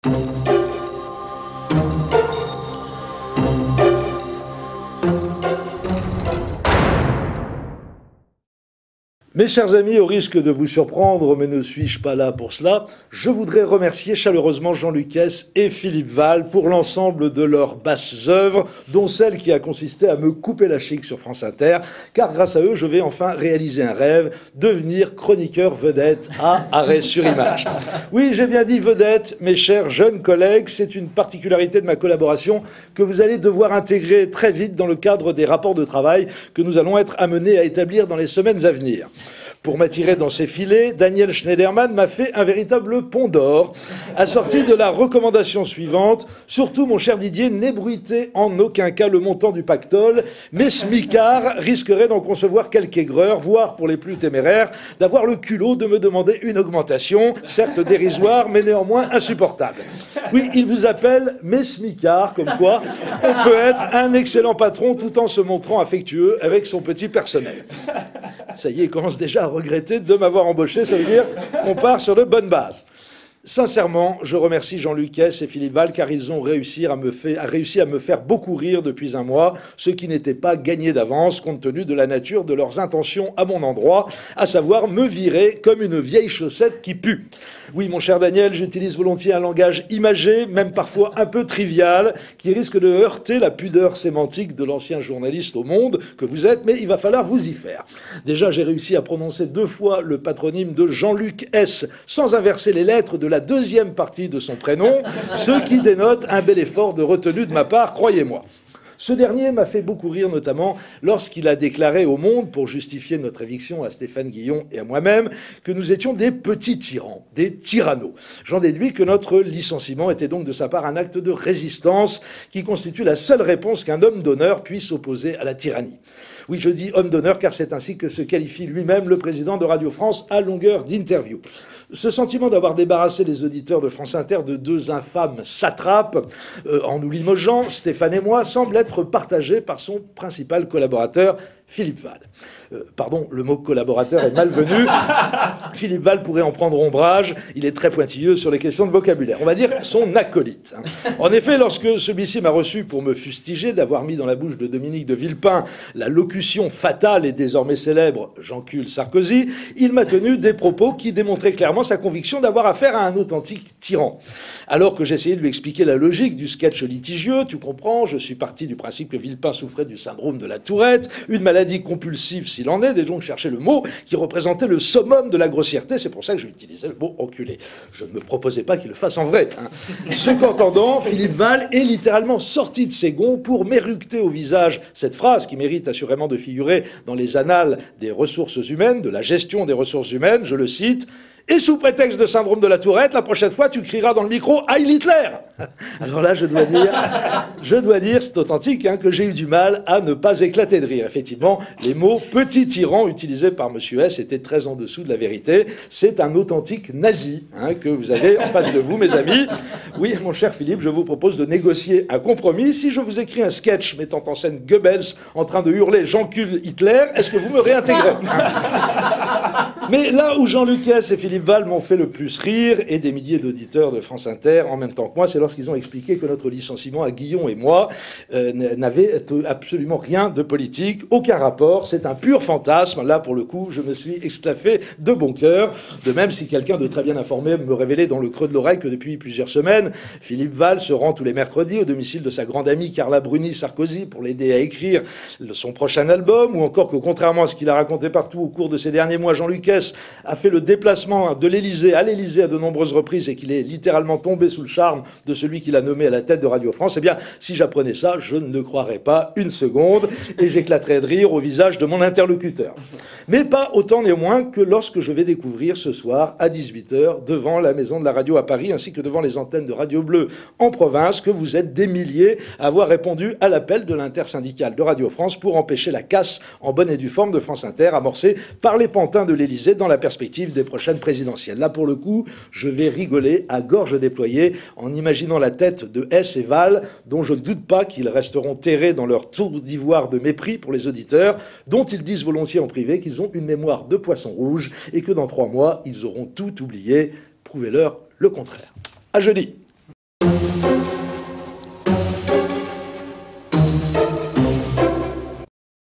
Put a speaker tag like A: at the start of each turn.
A: Mes chers amis, au risque de vous surprendre, mais ne suis-je pas là pour cela, je voudrais remercier chaleureusement Jean-Luc Hess et Philippe Val pour l'ensemble de leurs basses œuvres, dont celle qui a consisté à me couper la chic sur France Inter, car grâce à eux, je vais enfin réaliser un rêve, devenir chroniqueur vedette à Arrêt sur Image. Oui, j'ai bien dit vedette, mes chers jeunes collègues, c'est une particularité de ma collaboration que vous allez devoir intégrer très vite dans le cadre des rapports de travail que nous allons être amenés à établir dans les semaines à venir. Pour m'attirer dans ses filets, Daniel Schneiderman m'a fait un véritable pont d'or, assorti de la recommandation suivante. Surtout, mon cher Didier, n'ébruitez en aucun cas le montant du pactole. Mes smicards risqueraient d'en concevoir quelque aigreur, voire, pour les plus téméraires, d'avoir le culot de me demander une augmentation, certes dérisoire, mais néanmoins insupportable. Oui, il vous appelle mes smicards, comme quoi on peut être un excellent patron tout en se montrant affectueux avec son petit personnel. Ça y est, il commence déjà à regretter de m'avoir embauché, ça veut dire qu'on part sur de bonnes bases. Sincèrement, je remercie Jean-Luc Hess et Philippe Val car ils ont réussi à me faire beaucoup rire depuis un mois, ce qui n'était pas gagné d'avance compte tenu de la nature de leurs intentions à mon endroit, à savoir me virer comme une vieille chaussette qui pue. Oui, mon cher Daniel, j'utilise volontiers un langage imagé, même parfois un peu trivial, qui risque de heurter la pudeur sémantique de l'ancien journaliste au Monde que vous êtes, mais il va falloir vous y faire. Déjà, j'ai réussi à prononcer 2 fois le patronyme de Jean-Luc Hess sans inverser les lettres de la deuxième partie de son prénom, ce qui dénote un bel effort de retenue de ma part, croyez-moi. Ce dernier m'a fait beaucoup rire, notamment lorsqu'il a déclaré au Monde, pour justifier notre éviction à Stéphane Guillon et à moi-même, que nous étions des petits tyrans, des tyrannos. J'en déduis que notre licenciement était donc de sa part un acte de résistance qui constitue la seule réponse qu'un homme d'honneur puisse opposer à la tyrannie. Oui, je dis homme d'honneur car c'est ainsi que se qualifie lui-même le président de Radio France à longueur d'interview. Ce sentiment d'avoir débarrassé les auditeurs de France Inter de 2 infâmes satrapes en nous limogeant, Stéphane et moi, semble être partagé par son principal collaborateur, Philippe Val. Pardon, le mot collaborateur est malvenu. Philippe Val pourrait en prendre ombrage. Il est très pointilleux sur les questions de vocabulaire. On va dire son acolyte. En effet, lorsque celui-ci m'a reçu pour me fustiger d'avoir mis dans la bouche de Dominique de Villepin la locution fatale et désormais célèbre « j'encule Sarkozy », il m'a tenu des propos qui démontraient clairement sa conviction d'avoir affaire à un authentique tyran. Alors que j'essayais de lui expliquer la logique du sketch litigieux, tu comprends, je suis parti du principe que Villepin souffrait du syndrome de la Tourette, une maladie compulsive s'il en est, et donc chercher le mot qui représentait le summum de la grossièreté, c'est pour ça que j'ai utilisé le mot enculé. Je ne me proposais pas qu'il le fasse en vrai. Ce qu'entendant, Philippe Val est littéralement sorti de ses gonds pour m'éructer au visage cette phrase qui mérite assurément de figurer dans les annales des ressources humaines, de la gestion des ressources humaines, je le cite. Et sous prétexte de syndrome de la Tourette, la prochaine fois, tu crieras dans le micro « Heil Hitler !» Alors là, je dois dire, c'est authentique, que j'ai eu du mal à ne pas éclater de rire. Effectivement, les mots « petit tyran » utilisés par M. S étaient très en dessous de la vérité. C'est un authentique nazi que vous avez en face de vous, mes amis. Oui, mon cher Philippe, je vous propose de négocier un compromis. Si je vous écris un sketch mettant en scène Goebbels en train de hurler « J'encule Hitler », est-ce que vous me réintégrez Mais là où Jean-Luc Hess et Philippe Val m'ont fait le plus rire, et des milliers d'auditeurs de France Inter en même temps que moi, c'est lorsqu'ils ont expliqué que notre licenciement à Guillon et moi n'avait absolument rien de politique, aucun rapport, c'est un pur fantasme. Là, pour le coup, je me suis exclaffé de bon cœur. De même, si quelqu'un de très bien informé me révélait dans le creux de l'oreille que depuis plusieurs semaines, Philippe Val se rend tous les mercredis au domicile de sa grande amie Carla Bruni Sarkozy pour l'aider à écrire son prochain album, ou encore que, contrairement à ce qu'il a raconté partout au cours de ces derniers mois, Jean-Luc Hess a fait le déplacement de l'Élysée à l'Élysée à de nombreuses reprises et qu'il est littéralement tombé sous le charme de celui qu'il a nommé à la tête de Radio France, eh bien, si j'apprenais ça, je ne le croirais pas une seconde et j'éclaterais de rire au visage de mon interlocuteur. Mais pas autant néanmoins que lorsque je vais découvrir ce soir à 18h devant la Maison de la Radio à Paris ainsi que devant les antennes de Radio Bleu en province que vous êtes des milliers à avoir répondu à l'appel de l'intersyndicale de Radio France pour empêcher la casse en bonne et due forme de France Inter amorcée par les pantins de l'Élysée dans la perspective des prochaines présidentielles. Là, pour le coup, je vais rigoler à gorge déployée en imaginant la tête de Hess et Val, dont je ne doute pas qu'ils resteront terrés dans leur tour d'ivoire de mépris pour les auditeurs, dont ils disent volontiers en privé qu'ils ont une mémoire de poisson rouge et que dans 3 mois, ils auront tout oublié. Prouvez-leur le contraire. À jeudi.